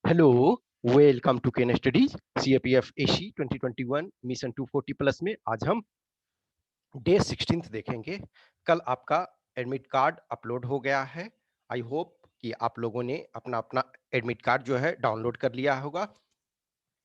Hello, welcome to Ken studies CAPF AC 2021 mission 240 plus में आज हम डे 16 देखेंगे। कल आपका एडमिट कार्ड अपलोड हो गया है। आई होप कि आप लोगों ने अपना अपना एडमिट कार्ड जो है डाउनलोड कर लिया होगा।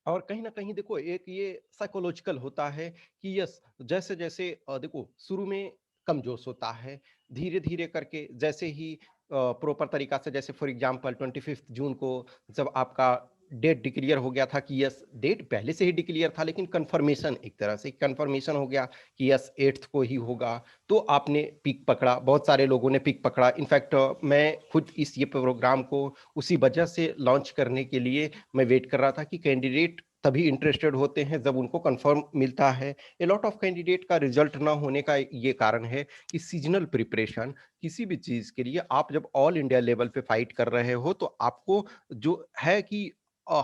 और कहीं ना कहीं देखो, एक ये साइकोलॉजिकल होता है कि यस, जैसे जैसे देखो शुरू में कम जोश होता है, धीरे धीरे करके जैसे ही प्रॉपर तरीका से, जैसे फॉर एग्जांपल 25 जून को जब आपका डेट डिक्लेयर हो गया था कि यस, डेट पहले से ही डिक्लेयर था लेकिन कंफर्मेशन, एक तरह से कंफर्मेशन हो गया कि यस 8th को ही होगा। तो आपने पिक पकड़ा, बहुत सारे लोगों ने पिक पकड़ा। इनफैक्ट मैं खुद इस ये प्रोग्राम को उसी वजह से लॉन्च करने के लिए मैं वेट कर रहा था कि कैंडिडेट तभी इंटरेस्टेड होते हैं जब उनको कंफर्म मिलता है। ए लॉट ऑफ कैंडिडेट का रिजल्ट ना होने का ये कारण है कि सीजनल प्रिपरेशन, किसी भी चीज के लिए आप जब ऑल इंडिया लेवल पे फाइट कर रहे हो तो आपको जो है कि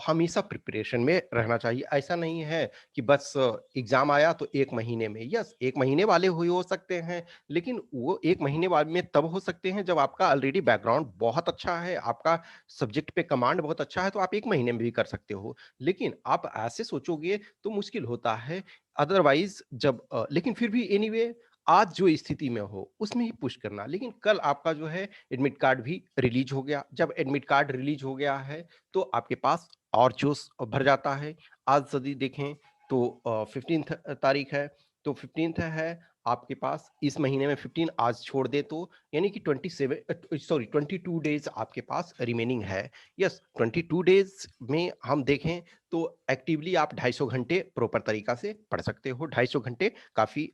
हमेशा प्रिपरेशन में रहना चाहिए। ऐसा नहीं है कि बस एग्जाम आया तो एक महीने में, यस एक महीने वाले हुए हो सकते हैं, लेकिन वो एक महीने बाद में तब हो सकते हैं जब आपका ऑलरेडी बैकग्राउंड बहुत अच्छा है, आपका सब्जेक्ट पे कमांड बहुत अच्छा है, तो आप एक महीने में भी कर सकते हो। लेकिन आप ऐसे सोचोगे तो मुश्किल होता है। अदरवाइज जब लेकिन फिर भी एनीवे, आज जो स्थिति में हो उसमें ही पुश करना। लेकिन कल आपका जो है एडमिट कार्ड भी रिलीज हो गया। जब एडमिट कार्ड रिलीज हो गया है तो आपके पास और जोश भर जाता है। आज यदि देखें तो 15 तारीख है, तो 15 है आपके पास, इस महीने में 15 आज छोड़ दे तो यानी कि 22 डेज आपके पास रिमेनिंग है। यस, 22 डेज में हम देखें तो एक्टिवली आप 250 घंटे प्रॉपर तरीका से पढ़ सकते हो। 250 घंटे काफी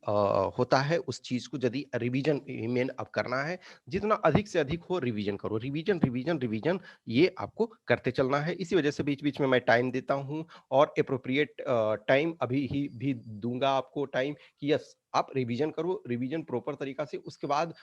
होता है उस चीज को यदि रिवीजन मेन अब करना है। जितना अधिक से अधिक हो रिवीजन करो, रिवीजन रिवीजन रिवीजन, ये आपको करते चलना है। इसी वजह से बीच बीच में मैं टाइम देता हूँ और अप्रोप्रिएट टाइम अभी ही भी दूंगा आपको टाइम कि यस आप रिवीजन करो, रिवीजन प्रॉपर तरीका से, उसके बाद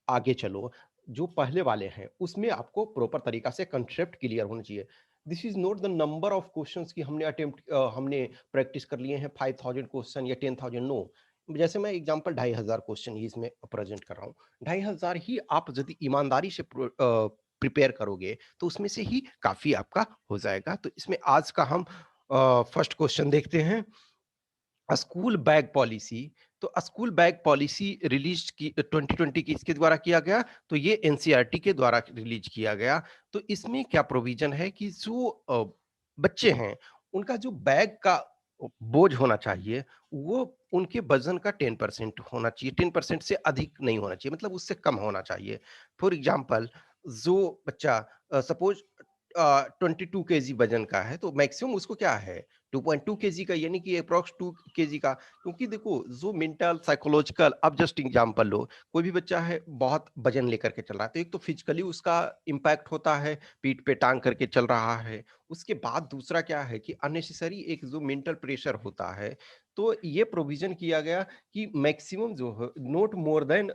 आगे चलो। जो पहले वाले हैं उसमें आपको प्रॉपर तरीका से कंसेप्ट क्लियर होना चाहिए। This is not the number of questions कि हमने अटेम्प्ट हमने प्रैक्टिस कर लिए हैं 5000 क्वेश्चन या 10,000, नो। जैसे मैं एग्जांपल 2500 क्वेश्चन ही इसमें प्रेजेंट कर रहा हूँ। 2500 ही आप यदि ईमानदारी से प्रिपेयर करोगे तो उसमें से ही काफी आपका हो जाएगा। तो इसमें आज का हम फर्स्ट क्वेश्चन देखते हैं। School bag policy. तो स्कूल बैग पॉलिसी रिलीज की 2020 की इसके द्वारा किया गया, तो ये एनसीईआरटी के द्वारा रिलीज किया गया। तो इसमें क्या प्रोविजन है कि जो बच्चे हैं उनका जो बैग का बोझ होना चाहिए वो उनके वजन का 10% होना चाहिए, 10% से अधिक नहीं होना चाहिए, मतलब उससे कम होना चाहिए। फॉर एग्जाम्पल, जो बच्चा सपोज 22 kg वजन का है तो मैक्सिमम उसको क्या है 2.2 kg का, यानी कि अप्रॉक्स 2 kg का। क्योंकि देखो जो मेंटल साइकोलॉजिकल, अब जस्ट एग्जांपल लो, कोई भी बच्चा है बहुत वजन लेकर के चल रहा है तो एक तो फिजिकली उसका इम्पैक्ट होता है, पीठ पे टांग करके चल रहा है। उसके बाद दूसरा क्या है कि अननेसेसरी एक जो मेंटल प्रेशर होता है। तो ये प्रोविजन किया गया कि मैक्सिमम जो है नोट मोर देन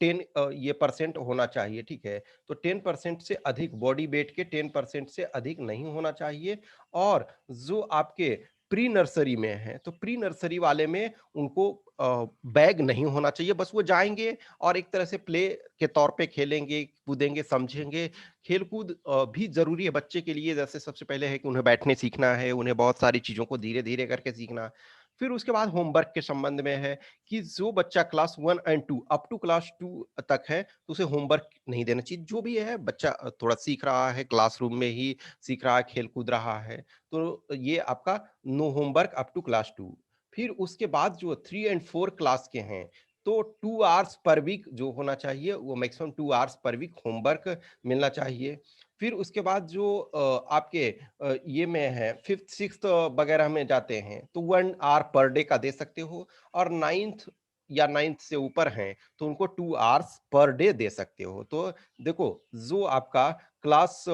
10 ये परसेंट होना चाहिए, ठीक है। तो 10% से अधिक बॉडी वेट के 10% से अधिक नहीं होना चाहिए। और जो आपके प्री नर्सरी में है तो प्री नर्सरी वाले में उनको बैग नहीं होना चाहिए, बस वो जाएंगे और एक तरह से प्ले के तौर पे खेलेंगे कूदेंगे समझेंगे। खेलकूद भी जरूरी है बच्चे के लिए। जैसे सबसे पहले है कि उन्हें बैठने सीखना है, उन्हें बहुत सारी चीजों को धीरे धीरे करके सीखना। फिर उसके बाद होमवर्क के संबंध में है कि जो बच्चा क्लास 1 और 2 अप टू क्लास 2 तक है तो उसे होमवर्क नहीं देना चाहिए। जो भी है बच्चा थोड़ा सीख रहा है, क्लासरूम में ही सीख रहा है, खेल कूद रहा है, तो ये आपका no homework up to class 2। फिर उसके बाद जो 3 और 4 क्लास के हैं तो 2 आवर्स पर वीक जो होना चाहिए वो maximum 2 hours per week homework मिलना चाहिए। फिर उसके बाद जो आपके ये में है 5th 6th वगैरह में जाते हैं तो 1 आवर पर डे का दे सकते हो। और 9th या 9th से ऊपर हैं तो उनको 2 आवर्स पर डे दे सकते हो। तो देखो, जो आपका क्लास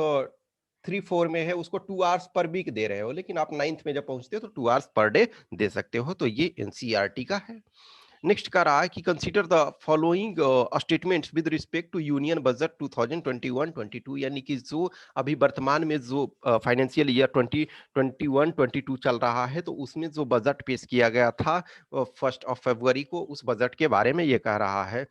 3 4 में है उसको 2 आवर्स पर वीक दे रहे हो, लेकिन आप 9th में जब पहुंचते हो तो 2 आवर्स पर डे दे सकते हो। तो ये एनसीईआरटी का है। नेक्स्ट का रहा है कि consider the following statements with respect to union budget 2021-22, यानी कि जो अभी वर्तमान में जो फाइनेंशियल ईयर 2021-22 चल रहा है तो उसमें जो बजट पेश किया गया था 1 फरवरी को, उस बजट के बारे में ये कह रहा है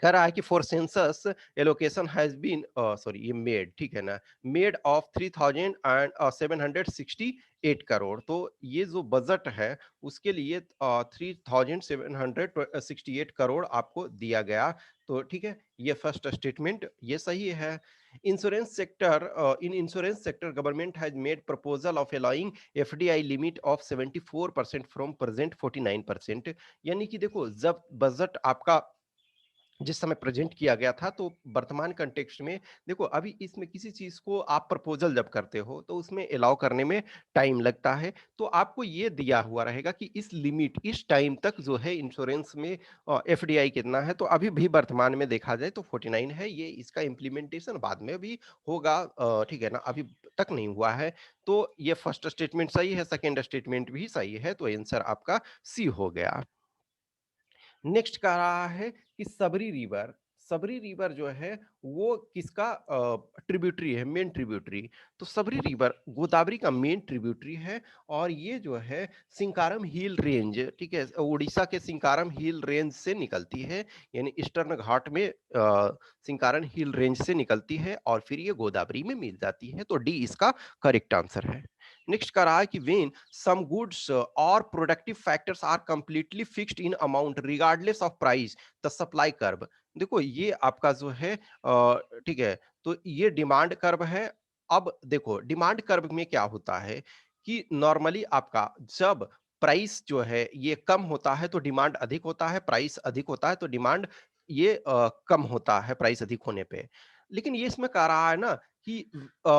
कह रहा है कि for census allocation has been sorry ये मेड, ठीक है ना, मेड ऑफ 3768 करोड़। तो ये जो बजट है उसके लिए 3768 करोड़ आपको दिया गया। तो ठीक है, ये फर्स्ट स्टेटमेंट ये सही है। Insurance sector, in insurance sector government has made proposal of allowing FDI limit of 74% from present 49%। यानी कि देखो, जब बजट आपका जिस समय प्रेजेंट किया गया था, तो वर्तमान कंटेक्स्ट में देखो, अभी इसमें किसी चीज को आप प्रपोजल जब करते हो तो उसमें अलाउ करने में टाइम लगता है। तो आपको ये दिया हुआ रहेगा कि इस लिमिट, इस टाइम तक जो है इंश्योरेंस में एफडीआई कितना है। तो अभी भी वर्तमान में देखा जाए तो 49 है। ये इसका इम्प्लीमेंटेशन बाद में भी होगा, ठीक है ना, अभी तक नहीं हुआ है। तो ये फर्स्ट स्टेटमेंट सही है, सेकेंड स्टेटमेंट भी सही है, तो आंसर आपका सी हो गया। नेक्स्ट कह रहा है कि सबरी रिवर, सबरी रिवर जो है वो किसका ट्रिब्यूटरी है, मेन ट्रिब्यूटरी। तो सबरी रिवर गोदावरी का मेन ट्रिब्यूटरी है, और ये जो है सिंकारम हिल रेंज, ठीक है, उड़ीसा के सिंकारम हिल रेंज से निकलती है। यानी ईस्टर्न घाट में सिंकारम हिल रेंज से निकलती है और फिर ये गोदावरी में मिल जाती है। तो डी इसका करेक्ट आंसर है। नेक्स्ट कह रहा है कि वेन सम गुड्स और productive factors are completely fixed in amount regardless of price, the supply curve. देखो ये आपका जो है ठीक है, तो ये डिमांड कर्व है। अब देखो डिमांड कर्व में क्या होता है कि नॉर्मली आपका जब प्राइस जो है ये कम होता है तो डिमांड अधिक होता है, प्राइस अधिक होता है तो डिमांड ये कम होता है प्राइस अधिक होने पे। लेकिन ये इसमें कह रहा है ना कि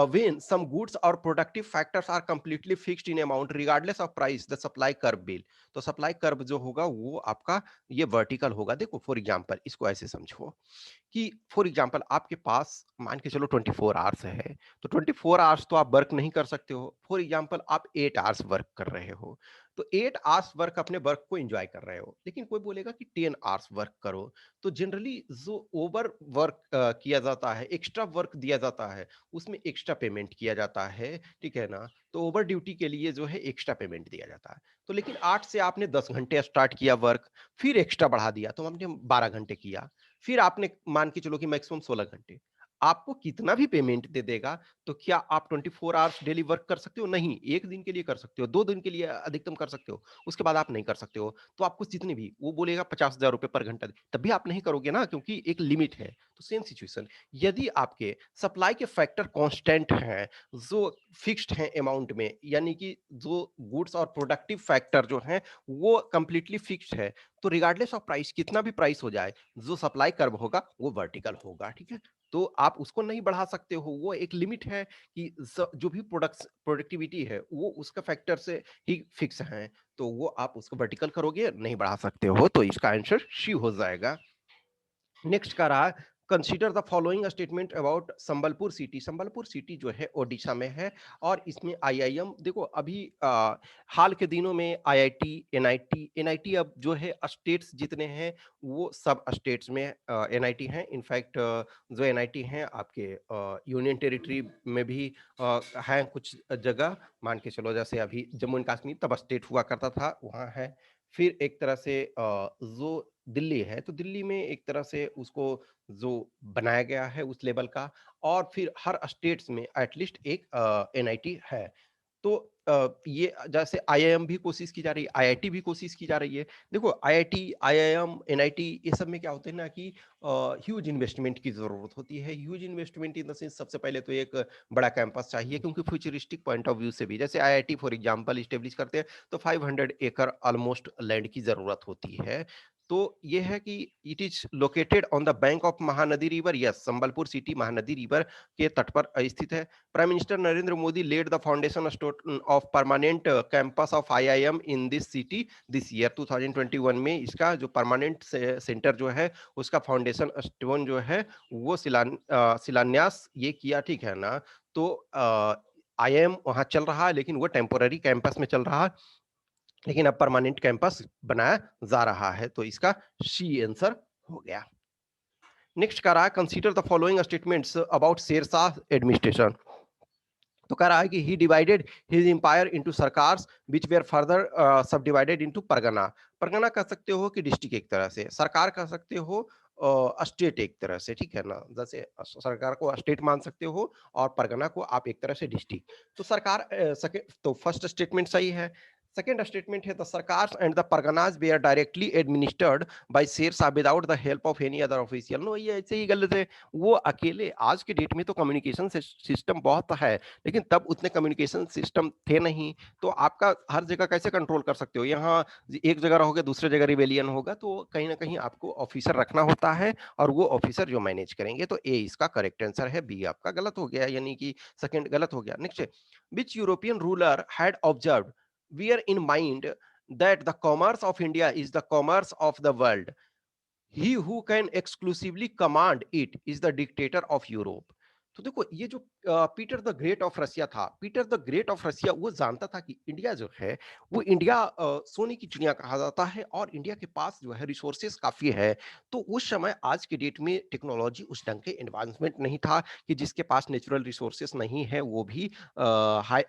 when some goods or productive factors are completely fixed in amount regardless of price, the supply curve will। तो सप्लाई कर्व जो होगा वो आपका ये वर्टिकल होगा। देखो फॉर एग्जांपल इसको ऐसे समझो कि फॉर एग्जांपल आपके पास मान के चलो 24 आवर्स है, तो 24 आवर्स तो आप वर्क नहीं कर सकते हो। फॉर एग्जांपल आप 8 आवर्स वर्क कर रहे हो, तो 8 आवर्स वर्क अपने वर्क को एंजॉय कर रहे हो। लेकिन कोई बोलेगा कि 10 आवर्स वर्क करो, तो जनरली जो ओवर वर्क किया जाता है, एक्स्ट्रा वर्क दिया जाता है, उसमें एक्स्ट्रा पेमेंट किया जाता है, ठीक है ना। तो ओवर ड्यूटी के लिए जो है एक्स्ट्रा पेमेंट दिया जाता है। तो लेकिन 8 से आपने 10 घंटे स्टार्ट किया वर्क, फिर एक्स्ट्रा बढ़ा दिया तो आपने 12 घंटे किया, फिर आपने मान के चलो कि मैक्सिमम 16 घंटे, आपको कितना भी पेमेंट दे देगा, तो क्या आप 24 आवर्स डेली वर्क कर सकते हो? नहीं, एक दिन के लिए कर सकते हो, 2 दिन के लिए अधिकतम कर सकते हो, उसके बाद आप नहीं कर सकते हो। तो आपको जितने भी वो बोलेगा 50,000 रुपए पर घंटा, तब भी आप नहीं करोगे ना, क्योंकि एक लिमिट है। तो सेम सिचुएशन, यदि आपके सप्लाई के फैक्टर कांस्टेंट हैं, जो फिक्स्ड हैं अमाउंट में, यानी कि जो गुड्स और प्रोडक्टिव फैक्टर जो हैं वो कंप्लीटली फिक्स्ड है, तो रिगार्डलेस ऑफ प्राइस, कितना भी प्राइस हो जाए, जो सप्लाई कर्व होगा वो वर्टिकल होगा, ठीक है। तो आप उसको नहीं बढ़ा सकते हो, वो एक लिमिट है कि जो भी प्रोडक्टिविटी है वो उसका फैक्टर से ही फिक्स है। तो वो आप उसको वर्टिकल करोगे, नहीं बढ़ा सकते हो, तो इसका आंसर सी हो जाएगा। नेक्स्ट का रहा, consider the following statement about Sambalpur city. Sambalpur city जो है ओडिशा में है, और इसमें आईआईएम, देखो अभी हाल के दिनों में आईआईटी, एनआईटी, एनआईटी अब जो है स्टेट्स जितने हैं वो सब स्टेट्स में एनआईटी हैं। इनफैक्ट जो एनआईटी हैं आपके यूनियन टेरिटरी में भी हैं कुछ जगह, मान के चलो जैसे अभी जम्मू एंड कश्मीर तब स्टेट हुआ करता था, वहाँ है। फिर एक तरह से जो दिल्ली है, तो दिल्ली में एक तरह से उसको जो बनाया गया है उस लेवल का, और फिर हर स्टेट्स में एटलीस्ट एक एनआईटी है। तो ये जैसे आईआईएम भी कोशिश की जा रही है, आईआईटी भी कोशिश की जा रही है। देखो आईआईटी, आईआईएम, एनआईटी, ये सब में क्या होता है ना कि ह्यूज इन्वेस्टमेंट की जरूरत होती है। Huge investment in the sense, सबसे पहले तो एक बड़ा कैंपस चाहिए, क्योंकि फ्यूचरिस्टिक पॉइंट ऑफ व्यू से भी, जैसे आईआईटी फॉर एग्जांपल इस्टेब्लिश करते हैं तो 500 एकड़ ऑलमोस्ट लैंड की जरूरत होती है। तो ये है कि it is located on the bank of Mahanadi river. Yes, Sambalpur city Mahanadi river के तट पर स्थित है। Prime minister Narendra Modi led the foundation of permanent campus of IIM in this city this year 2021 में। इसका जो परमानेंट सेंटर जो है उसका फाउंडेशन स्टोन जो है वो शिलान्यास ये किया, ठीक है ना। तो आईआईएम वहां चल रहा है, लेकिन वो टेम्पोररी कैंपस में चल रहा है, लेकिन अब परमानेंट कैंपस बनाया जा रहा है। तो इसका सी आंसर हो गया। नेक्स्ट कह रहा है, consider the following statements about Sher Shah administration. तो कह रहा है कि he divided his empire into sarkars which were further subdivided into pargana. Pargana कह सकते हो कि डिस्ट्रिक्ट, एक तरह से सरकार कह सकते हो, स्टेट एक तरह से, ठीक है ना? जैसे सरकार को स्टेट मान सकते हो और परगना को आप एक तरह से डिस्ट्रिक्ट। तो सरकार तो फर्स्ट स्टेटमेंट सही है। सेकंड स्टेटमेंट है the sarkars and the parganas were directly administered by Sher Shah without the help of any other official. No, ये ऐसे ही गलत है। वो अकेले, आज के डेट में तो कम्युनिकेशन सिस्टम बहुत है, लेकिन तब उतने कम्युनिकेशन सिस्टम थे नहीं। तो आपका हर जगह कैसे कंट्रोल कर सकते हो? यहाँ एक जगह रहोगे, दूसरे जगह रिबेलियन होगा, तो कहीं ना कहीं आपको ऑफिसर रखना होता है और वो ऑफिसर जो मैनेज करेंगे। तो ए इसका करेक्ट आंसर है, बी आपका गलत हो गया, यानी कि सेकंड गलत हो गया। Next, which European ruler had observed bear in mind that the commerce of India is the commerce of the world, he who can exclusively command it is the dictator of Europe. तो देखो, ये जो Peter the great of Russia था, Peter the great of Russia वो जानता था कि India जो है वो इंडिया सोने की चिड़िया कहा जाता है और इंडिया के पास जो है रिसोर्सेस काफी है। तो उस समय, आज के डेट में टेक्नोलॉजी उस ढंग के एडवांसमेंट नहीं था कि जिसके पास नेचुरल रिसोर्सेस नहीं है वो भी हाई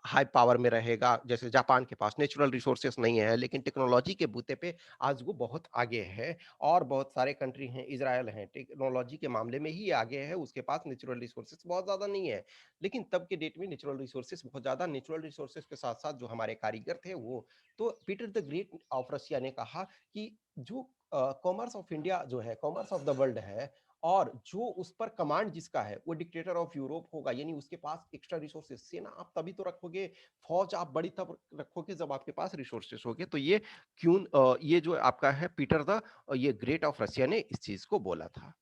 हाई पावर में रहेगा। जैसे जापान के पास नेचुरल रिसोर्सेस नहीं है, लेकिन टेक्नोलॉजी के बूते पे आज वो बहुत आगे है। और बहुत सारे कंट्री हैं, इज़राइल हैं, टेक्नोलॉजी के मामले में ही आगे है, उसके पास नेचुरल रिसोर्सेज बहुत ज़्यादा नहीं है। लेकिन तब के डेट में नेचुरल रिसोर्सेज बहुत ज़्यादा, नेचुरल रिसोर्सेज के साथ-साथ जो हमारे कारीगर थे वो, तो Peter the great of Russia ने कहा कि जो कॉमर्स ऑफ इंडिया जो है, कॉमर्स ऑफ द वर्ल्ड है, और जो उस पर कमांड जिसका है वो डिक्टेटर ऑफ यूरोप होगा, यानी उसके पास एक्स्ट्रा रिसोर्सेज। सेना आप तभी तो रखोगे, फौज आप बड़ी तब रखोगे जब आपके पास रिसोर्सेज होंगे। तो ये जो आपका है पीटर द ये ग्रेट ऑफ रशिया ने इस चीज को बोला था।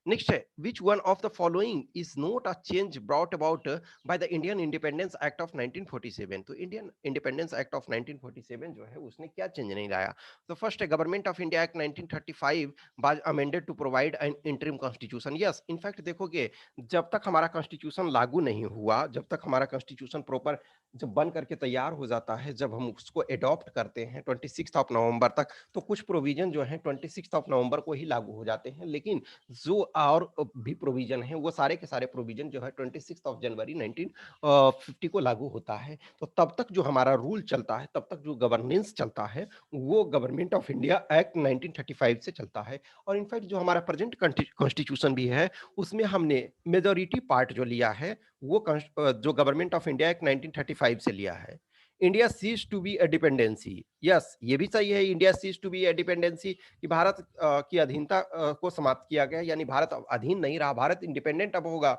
नेक्स्ट है, विच one of the following is not a change brought about by the Indian independence act of 1947। तो इंडियन इंडिपेंडेंस एक्ट ऑफ 1947 जो है उसने क्या चेंज नहीं लाया? तो फर्स्ट है, government of India act 1935 was amended to provide an interim constitution. Yes, in fact देखोगे, जब तक हमारा कॉन्स्टिट्यूशन लागू नहीं हुआ, जब तक हमारा कॉन्स्टिट्यूशन प्रॉपर जब बन करके तैयार हो जाता है, जब हम उसको एडॉप्ट करते हैं 26 ऑफ नवंबर तक, तो कुछ प्रोविजन जो है 26 ऑफ नवंबर को ही लागू हो जाते हैं। लेकिन जो और भी प्रोविजन है वो सारे के सारे प्रोविजन जो है 26 ऑफ जनवरी 1950 को लागू होता है। तो तब तक जो हमारा रूल चलता है, तब तक जो गवर्नेंस चलता है, वो गवर्नमेंट ऑफ इंडिया एक्ट 1935 से चलता है। और इनफैक्ट जो हमारा प्रेजेंट कॉन्स्टिट्यूशन भी है, उसमें हमने मेजोरिटी पार्ट जो लिया है वो जो गवर्नमेंट ऑफ इंडिया एक्ट 1935 से लिया है। India ceases to be a dependency. Yes, ये भी सही है, India ceases to be a dependency, कि भारत की अधीनता को समाप्त किया गया, यानी भारत अब अधीन नहीं रहा, भारत इंडिपेंडेंट अब होगा।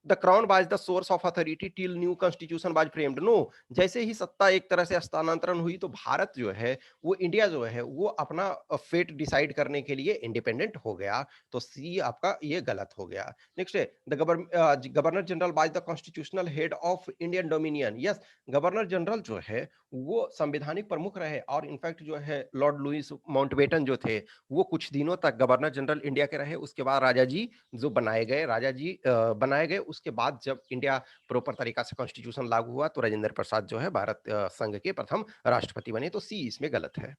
The crown was the source of authority till new constitution was framed. No, जैसे ही सत्ता एक तरह से हस्तांतरण हुई, तो भारत जो है वो, इंडिया जो है वो अपना फेट डिसाइड करने के लिए इंडिपेंडेंट हो गया। तो सी आपका ये गलत हो गया। नेक्स्ट है, the governor general was the constitutional head of Indian dominion. Yes, governor general जो है वो संवैधानिक प्रमुख रहे, और इनफैक्ट जो है लॉर्ड लुइस माउंटबेटन जो थे वो कुछ दिनों तक गवर्नर जनरल इंडिया के रहे। उसके बाद राजा जी जो बनाए गए, राजा जी बनाए गए। उसके बाद जब इंडिया प्रॉपर तरीका से कॉन्स्टिट्यूशन लागू हुआ, तो राजेंद्र प्रसाद जो है भारत संघ के प्रथम राष्ट्रपति बने। तो सी इसमें गलत है।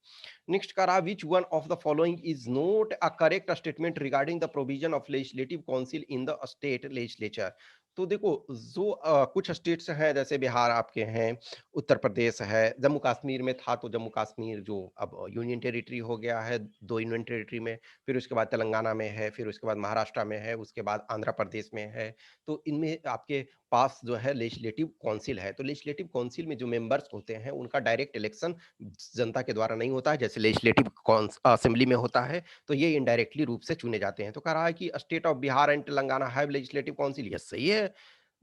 नेक्स्ट करा, विच one of the following is not a correct statement regarding the provision of legislative council in the state legislature. तो देखो, जो कुछ स्टेट्स हैं, जैसे बिहार आपके हैं, उत्तर प्रदेश है, जम्मू कश्मीर में था, तो जम्मू कश्मीर जो अब यूनियन टेरिटरी हो गया है, 2 यूनियन टेरिटरी में, फिर उसके बाद तेलंगाना में है, फिर उसके बाद महाराष्ट्र में है, उसके बाद आंध्र प्रदेश में है। तो इनमें आपके पास जो है लेजिस्लेटिव काउंसिल है। तो लेजिस्लेटिव काउंसिल में जो मेंबर्स होते हैं उनका डायरेक्ट इलेक्शन जनता के द्वारा नहीं होता है, जैसे लेजिस्लेटिव असेंबली में होता है। तो ये इनडायरेक्टली रूप से चुने जाते हैं। तो कह रहा है कि state of Bihar and Telangana have legislative council. Yes, सही है।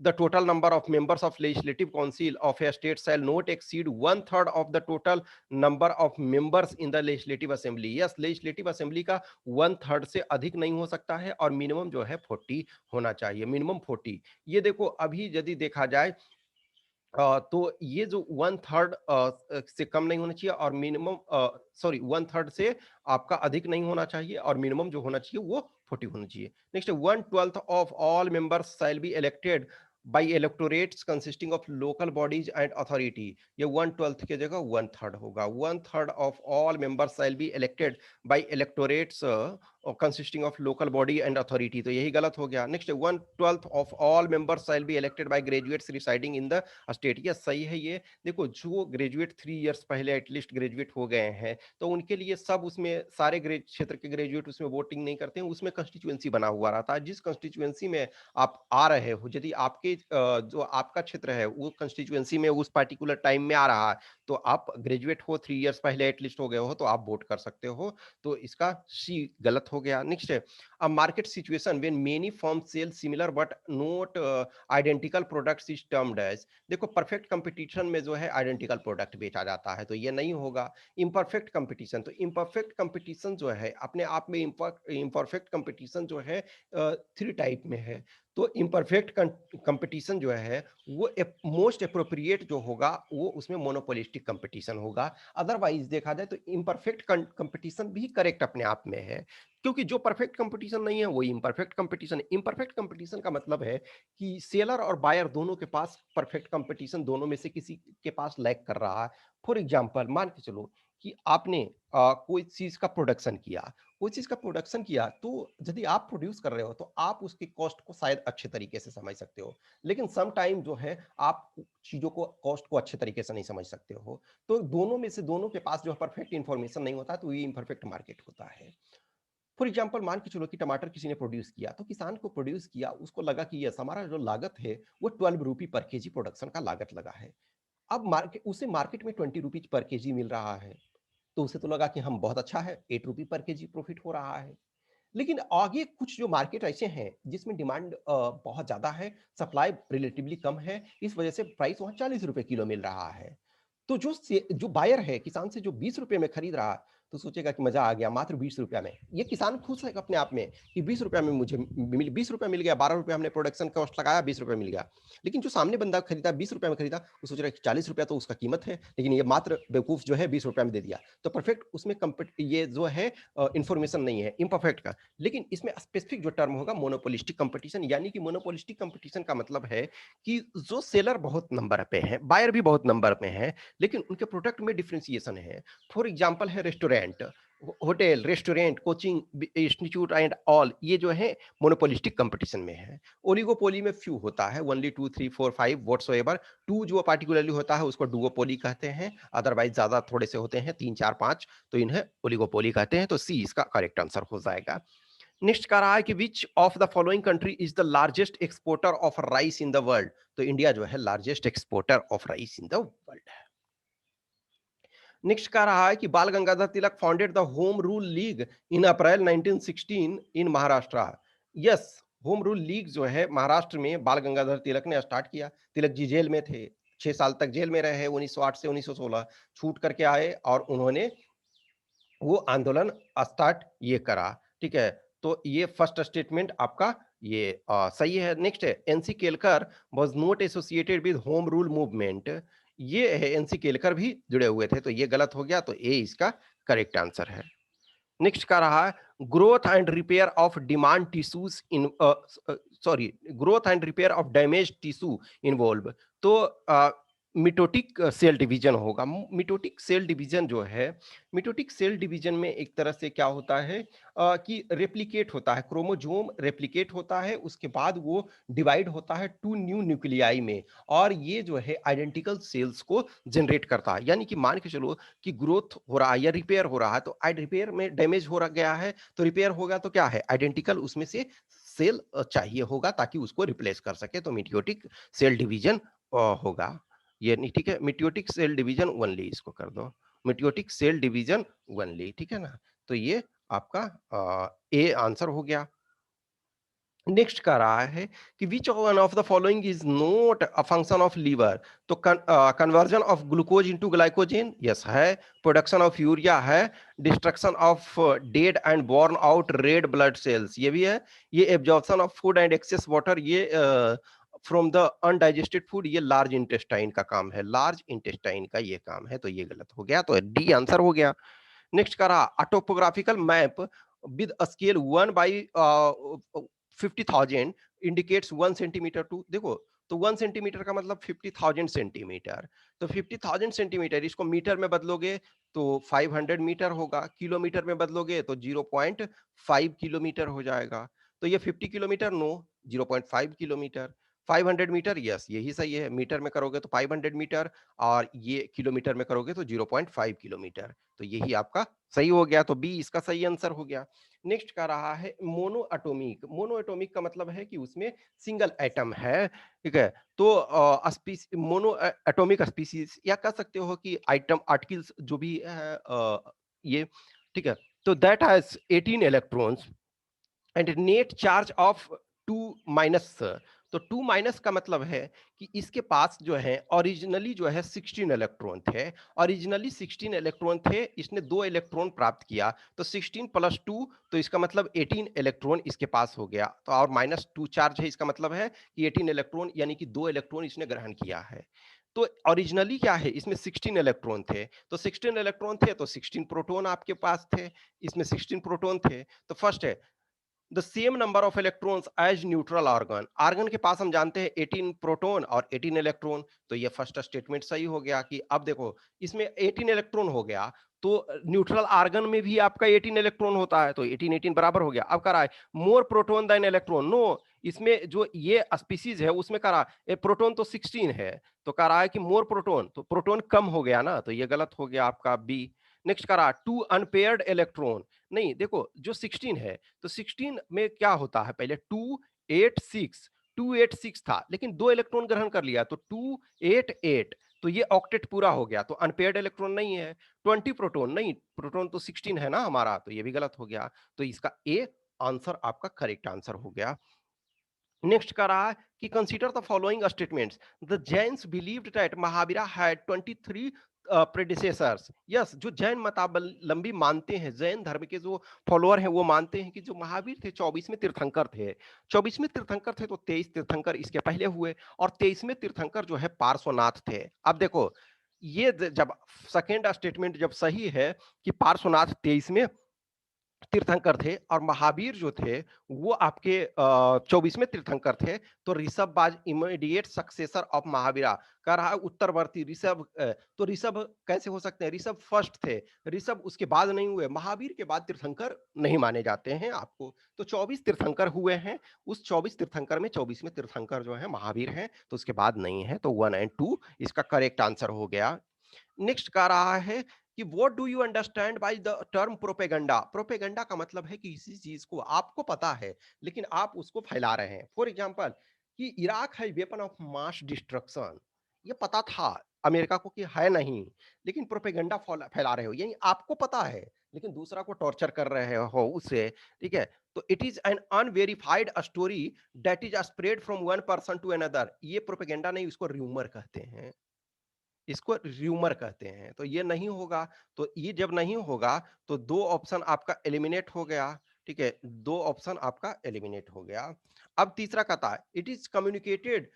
The total number of members of legislative council of a state shall not exceed one third of the total number of members in the legislative assembly. Yes, legislative assembly का one third से अधिक नहीं हो सकता है, और minimum जो है 40 होना चाहिए, मिनिमम 40। ये देखो, अभी यदि देखा जाए तो ये जो वन थर्ड से कम नहीं होना चाहिए, और मिनिमम सॉरी वन थर्ड से आपका अधिक नहीं होना चाहिए, और मिनिमम जो होना चाहिए वो 40 होना चाहिए। Next, 1/12 of all members shall be elected by electorates consisting of local bodies and authority। ये 1/12 की जगह वन थर्ड होगा। 1/3 of all members shall be elected by electorates consisting of local body and authority, तो यही गलत हो गया। Next 1/12 of all members shall be elected by graduates residing in the state, ये सही है। ये देखो जो ग्रेजुएट 3 इयर्स पहले एटलीस्ट ग्रेजुएट हो गए हैं तो उनके लिए सब उसमें सारे क्षेत्र के ग्रेजुएट उसमें वोटिंग नहीं करते हैं, उसमें कंस्टिट्यूएंसी बना हुआ रहता है। जिस कंस्टिट्यूएंसी में आप आ रहे हो, यदि आपके जो आपका क्षेत्र है वो कंस्टिट्यूएंसी में उस पर्टिकुलर टाइम में आ रहा है तो आप ग्रेजुएट हो, 3 इयर्स पहले एटलीस्ट हो गए हो तो आप वोट कर सकते हो। तो इसका सी गलत हो गया। नेक्स्ट है a market situation when many firm sell similar but not identical products is termed as, देखो परफेक्ट कंपटीशन में जो है आइडेंटिकल प्रोडक्ट बेचा जाता है तो ये नहीं होगा। इम्परफेक्ट कंपटीशन, तो इम्परफेक्ट कंपटीशन जो है अपने आप में इम्परफेक्ट कंपटीशन जो है 3 टाइप में है। तो इम्परफेक्ट कंपटीशन जो है वो मोस्ट अप्रोप्रिएट जो होगा वो उसमें मोनोपोलिस्टिक कंपटीशन होगा। अदरवाइज देखा जाए तो इम्परफेक्ट कंपटीशन भी करेक्ट अपने आप में है, क्योंकि जो परफेक्ट कंपटीशन नहीं है वो इम्परफेक्ट कंपटीशन। इम्परफेक्ट कंपटीशन का मतलब है कि सेलर और बायर दोनों के पास परफेक्ट कंपटीशन, दोनों में से किसी के पास लैक कर रहा है। फॉर एग्जाम्पल मान के चलो कि आपने कोई चीज का प्रोडक्शन किया, कोई चीज का प्रोडक्शन किया तो यदि आप प्रोड्यूस कर रहे हो तो आप उसके कॉस्ट को शायद अच्छे तरीके से समझ सकते हो, लेकिन सम टाइम जो है आप चीजों को कॉस्ट को अच्छे तरीके से नहीं समझ सकते हो। तो दोनों में से दोनों के पास जो परफेक्ट इंफॉर्मेशन नहीं होता तो ये इम्परफेक्ट मार्केट होता है। फॉर एग्जाम्पल मान के चलो कि टमाटर किसी ने प्रोड्यूस किया, तो किसान को प्रोड्यूस किया, उसको लगा कि यस हमारा जो लागत है वो 12 रुपी पर केजी प्रोडक्शन का लागत लगा है। अब मार्केट उसे मार्केट में 20 रुपीज पर केजी मिल रहा है, तो उसे तो लगा कि हम बहुत अच्छा है, 8 रुपी पर केजी प्रॉफिट हो रहा है। लेकिन आगे कुछ जो मार्केट ऐसे हैं जिसमें डिमांड बहुत ज्यादा है, सप्लाई रिलेटिवली कम है, इस वजह से प्राइस वहां 40 रुपए किलो मिल रहा है। तो जो बायर है किसान से जो 20 रुपए में खरीद रहा है तो सोचेगा कि मजा आ गया, मात्र 20 रुपया में। ये किसान खुश है अपने आप में कि 20 रुपया में मुझे 20 रुपया मिल गया, 12 रुपया हमने प्रोडक्शन कॉस्ट लगाया, 20 रुपया मिल गया। लेकिन जो सामने बंदा खरीदा 20 रुपया में खरीदा, वो सोच रहा है कि 40 रुपया तो उसका कीमत है, लेकिन ये मात्र बेवकूफ जो है 20 रुपया में दे दिया। तो परफेक्ट उसमें ये जो है इंफॉर्मेशन नहीं है, इम्परफेक्ट का। लेकिन इसमें स्पेसिफिक जो टर्म होगा मोनोपोलिस्टिक कंपटीशन, यानी कि मोनोपोलिस्टिक कंपटीशन का मतलब है कि जो सेलर बहुत नंबर पे है, बायर भी बहुत नंबर पे है, लेकिन उनके प्रोडक्ट में डिफ्रेंसिएशन है। फॉर एग्जांपल है restaurant, hotel, restaurant, coaching institute and all, ये जो है मोनोपोलिस्टिक कंपटीशन में है। ओलिगोपोली में फ्यू होता है, ओनली 2 3 4 5 व्हाटसोएवर। 2 जो पार्टिकुलरली होता है उसको डुओपोली कहते हैं, अदरवाइज ज्यादा थोड़े से होते हैं 3 4 5, तो इन्हें ओलिगोपोली कहते हैं। तो सी इसका करेक्ट आंसर हो जाएगा। नेक्स्ट कह रहा है कि which of the following country is the largest exporter of rice in the world, तो इंडिया जो है largest exporter of rice in the world है। नेक्स्ट कह रहा है कि Bal Gangadhar Tilak founded the home rule league in April 1916 in Maharashtra. Yes, home rule league जो है महाराष्ट्र में बाल गंगाधर तिलक ने स्टार्ट किया। तिलक जी जेल में थे, 6 साल तक जेल में रहे, 1908 से 1916 छूट करके आए और उन्होंने वो आंदोलन स्टार्ट ये करा। ठीक है, तो ये फर्स्ट स्टेटमेंट आपका ये सही है। नेक्स्ट है NC Kelkar was not associated with home rule movement, ये है एनसी केलकर भी जुड़े हुए थे, तो ये गलत हो गया, तो ए इसका करेक्ट आंसर है। नेक्स्ट का रहा growth and repair of demand tissues in sorry growth and repair of damage tissue involve, तो मिटोटिक सेल डिवीजन होगा। मिटोटिक सेल डिवीजन जो है, मिटोटिक सेल डिवीजन में एक तरह से क्या होता है कि रेप्लिकेट होता है, क्रोमोजोम रेप्लिकेट होता है, उसके बाद वो डिवाइड होता है 2 न्यू न्यूक्लियाई में, और ये जो है आइडेंटिकल सेल्स को जनरेट करता है। यानी कि मान के चलो कि ग्रोथ हो रहा है या रिपेयर हो रहा है, तो रिपेयर में डैमेज हो गया है तो रिपेयर होगा तो क्या है आइडेंटिकल उसमें से सेल चाहिए होगा ताकि उसको रिप्लेस कर सके, तो मिटोटिक सेल डिवीजन होगा। ये नहीं, ठीक है, मिटोटिक सेल डिवीजन ओनली इसको कर दो, मिटोटिक सेल डिवीजन ओनली, ठीक है ना। तो ये आपका ए आंसर हो गया। नेक्स्ट कह रहा है कि which one of the following is not a function of liver, तो conversion of glucose into glycogen yes है, प्रोडक्शन ऑफ यूरिया है, destruction of dead and born out red blood cells ये भी है, ये absorption of food and excess water ये from the undigested food ये large intestine का काम है, लार्ज इंटेस्टाइन का ये काम है, तो ये गलत हो गया, तो डी आंसर हो गया। नेक्स्ट करा a topographical map with a scale 1/50,000 indicates 1 centimetre to, देखो तो 1 सेंटीमीटर का मतलब 50,000 सेंटीमीटर, तो 50,000 सेंटीमीटर इसको मीटर में बदलोगे तो 500 मीटर होगा, किलोमीटर में बदलोगे तो 0.5 किलोमीटर हो जाएगा। तो ये 50 kilometre no, 0.5 kilometre. 500 metre yes, यही सही है। मीटर में करोगे तो 500 मीटर और ये किलोमीटर में करोगे तो 0.5 किलोमीटर। तो यही आपका सही हो गया, तो बी इसका सही आंसर हो गया। नेक्स्ट का रहा है मोनो एटॉमिक। मोनो एटॉमिक का मतलब है कि उसमें सिंगल एटम है, ठीक है। तो मोनो एटॉमिक स्पीसीज या कह सकते हो कि आइटम आर्टिकल्स जो भी है ये, ठीक है। तो that has 18 electrons and net charge of 2 minus. तो 2 माइनस का मतलब है कि इसके पास जो है ओरिजिनली जो है 16 इलेक्ट्रॉन थे। ओरिजिनली 16 इलेक्ट्रॉन थे, इसने 2 इलेक्ट्रॉन प्राप्त किया, तो 16 प्लस 2, तो इसका मतलब 18 इलेक्ट्रॉन इसके पास हो गया। तो और माइनस 2 चार्ज है, इसका मतलब है कि 18 इलेक्ट्रॉन यानी कि 2 इलेक्ट्रॉन इसने ग्रहण किया है। तो ओरिजिनली क्या है, इसमें 16 इलेक्ट्रॉन थे, तो 16 इलेक्ट्रॉन थे तो 16 प्रोटॉन आपके पास थे, इसमें 16 प्रोटॉन थे। तो फर्स्ट है the same number of electrons as neutral argon. Argon के पास हम जानते हैं 18 प्रोटॉन और 18 इलेक्ट्रॉन। तो ये फर्स्ट स्टेटमेंट सही हो गया कि अब देखो इसमें 18 इलेक्ट्रॉन हो गया, तो न्यूट्रल आर्गन में भी आपका 18 इलेक्ट्रॉन होता है, तो 18 18 बराबर हो गया। अब कह रहा है मोर प्रोटॉन देन इलेक्ट्रॉन, नो, इसमें जो ये स्पीसीज है उसमें कह रहा है प्रोटॉन तो 16 है, तो कह रहा है कि मोर प्रोटॉन, तो प्रोटॉन कम हो गया ना, तो ये गलत हो गया आपका बी। नेक्स्ट कह रहा टू अनपेयर्ड इलेक्ट्रॉन। नहीं देखो जो 16 है, तो 16 में क्या होता है, पहले 286, 286 था, लेकिन 2 इलेक्ट्रॉन ग्रहण कर लिया तो 288, तो ये ऑक्टेट पूरा हो गया, तो अनपेयर्ड इलेक्ट्रॉन नहीं है। 20 प्रोटॉन, नहीं प्रोटॉन तो 16 है ना हमारा, तो ये भी गलत हो गया। तो इसका ए आंसर आपका करेक्ट आंसर हो गया। नेक्स्ट का रहा है कि consider the following statements. The Jains believed that Mahavira had 23 predecessors. Yes, जो जैन मतावलंबी मानते हैं, जैन धर्म के जो फॉलोअर हैं वो मानते हैं कि जो महावीर थे 24वें तीर्थंकर थे। 24वें तीर्थंकर थे तो 23 तीर्थंकर इसके पहले हुए, और 23वें तीर्थंकर जो है पार्श्वनाथ थे। अब देखो ये जब सेकेंड स्टेटमेंट जब सही है कि पार्श्वनाथ 23वें तीर्थंकर थे और महावीर जो थे वो आपके 24वें तीर्थंकर थे, तो ऋषभ बाज इमीडिएट सक्सेसर ऑफ महावीरा। कह रहा है उत्तरवर्ती ऋषभ, तो ऋषभ कैसे हो सकते हैं, ऋषभ फर्स्ट थे, ऋषभ उसके बाद नहीं हुए, महावीर के बाद तीर्थंकर नहीं माने जाते हैं आपको। तो 24 तीर्थंकर हुए हैं, उस 24 तीर्थंकर में 24वें तीर्थंकर जो है महावीर हैं, तो उसके बाद नहीं है, तो 1 एंड 2 इसका करेक्ट आंसर हो गया। नेक्स्ट कह रहा है कि what do you understand by the term propaganda. Propaganda का मतलब है कि किसी चीज को आपको पता है लेकिन आप उसको फैला रहे हैं। फॉर एग्जांपल कि इराक है वेपन ऑफ मास डिस्ट्रक्शन, ये पता था अमेरिका को कि है नहीं, लेकिन प्रोपेगेंडा फैला रहे हो, यानी आपको पता है लेकिन दूसरा को टॉर्चर कर रहे हो उससे, ठीक है। तो it is an unverified story that is spread from one person to another. ये प्रोपेगेंडा नहीं, इसको र्यूमर कहते हैं, इसको र्यूमर कहते हैं। तो ये नहीं होगा, तो ये जब नहीं होगा तो दो ऑप्शन आपका एलिमिनेट हो गया, ठीक है, दो ऑप्शन आपका एलिमिनेट हो गया। अब तीसरा कहता है it is communicated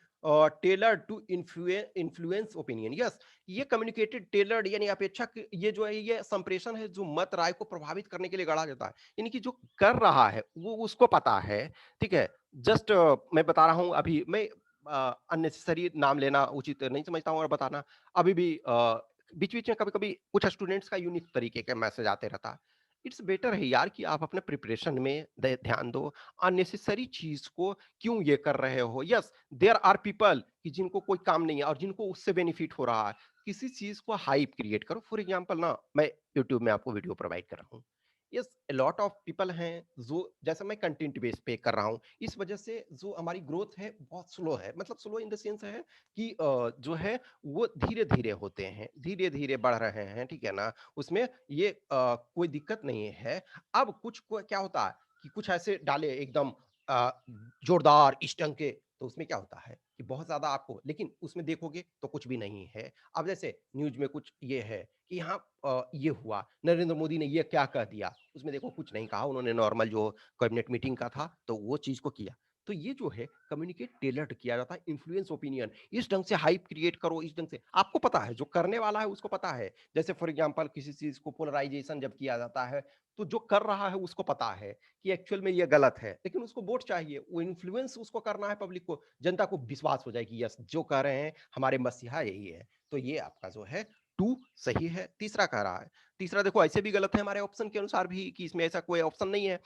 tailor to influence opinion. Yes, ये कम्युनिकेटेड टेलर्ड यानी अपेक्षक, ये जो है ये संप्रेषण है जो मत राय को प्रभावित करने के लिए गढ़ा जाता है, यानी कि जो कर रहा है वो उसको पता है, ठीक है। जस्ट मैं बता रहा हूं, अभी मैं अननेसेसरी नाम लेना उचित नहीं समझता हूं और बताना। अभी भी बीच-बीच में कभी-कभी कुछ स्टूडेंट्स का यूनिक तरीके के मैसेज आते रहता है। इट्स बेटर है यार कि आप अपने प्रिपरेशन में द ध्यान दो। अननेसेसरी चीज़ को क्यों ये कर रहे हो? यस, देयर आर पीपल कि जिनको कोई काम नहीं है और जिनको उससे बेनिफिट हो रहा है। किसी चीज़ को हाइप क्रिएट करो। फॉर एग्जांपल ना, मैं यूट्यूब में आपको वीडियो प्रोवाइड कर रहा हूँ। Yes, a lot of people हैं जो, जैसे मैं कंटेंट बेस पे कर रहा हूँ, इस वजह से जो हमारी ग्रोथ है बहुत स्लो है। मतलब स्लो इन द सेंस है कि जो है वो धीरे-धीरे होते हैं, धीरे-धीरे बढ़ रहे हैं, ठीक है ना? उसमें ये कोई दिक्कत नहीं है। अब कुछ को क्या होता है कि कुछ ऐसे डाले एकदम अ, जोरदार इस ढंग के, तो उसमें क्या होता है कि बहुत ज़्यादा आपको, लेकिन उसमें देखोगे तो कुछ भी नहीं है। अब जैसे न्यूज़ में कुछ ये है कि यहाँ ये हुआ, नरेंद्र मोदी ने ये क्या कह दिया, उसमें देखो कुछ नहीं कहा, उन्होंने नॉर्मल जो कैबिनेट मीटिंग का था, तो वो चीज़ को किया। तो ये जो है कम्युनिकेट टेलर्ड किया जाता है, इन्फ्लुएंस ओपिनियन, इस ढंग से हाइप क्रिएट करो, इस ढंग से आपको पता है, जो करने वाला है उसको पता है। जैसे फॉर एग्जांपल किसी चीज को पोलराइजेशन जब किया जाता है, तो जो कर रहा है उसको पता है कि एक्चुअल में ये गलत है, लेकिन उसको वोट चाहिए, वो इन्फ्लुएंस उसको करना है पब्लिक को, जनता को विश्वास हो जाए कि यस जो कह रहे हैं हमारे मसीहा यही है। तो ये आपका जो है 2 सही है। तीसरा कह रहा है, तीसरा देखो ऐसे भी गलत है हमारे ऑप्शन के अनुसार भी कि इसमें ऐसा कोई ऑप्शन नहीं है।